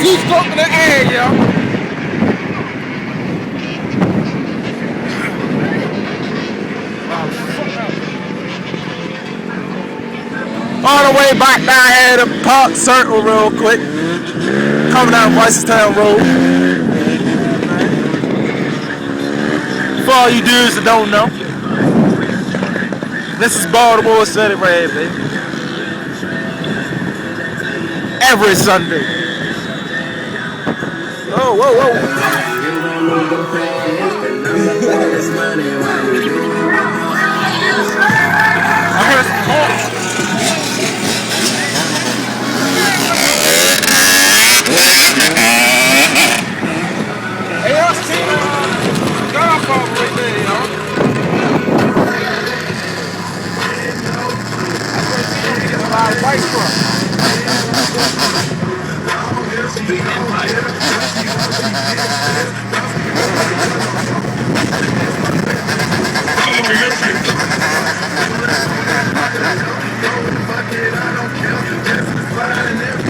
Two-stroke in the air, yo. All the way back down here to Park Circle real quick. Coming down Weisstown Road. For all you dudes that don't know, this is Baltimore City right here, baby. Every Sunday. Oh, whoa, whoa. I heard some horns. Hey, y'all see golf ball right there, y'all. That's where you get a lot of white from.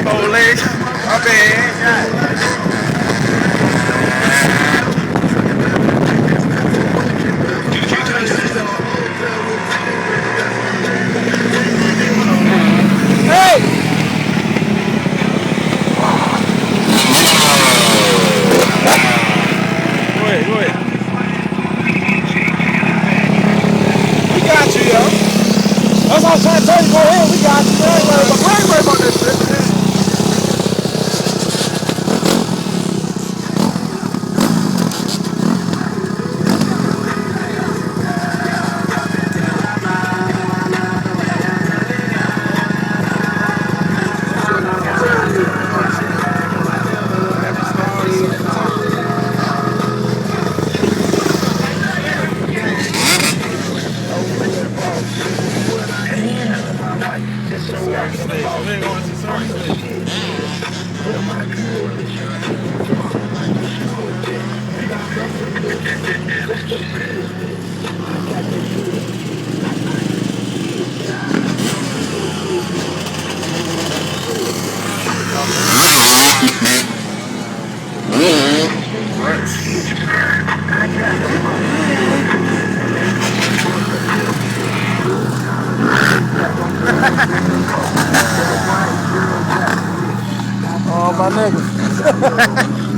Holy, my bad. That's what I was trying to tell you, go ahead, we got you. We ain't worried about this shit. Oh, my nigga.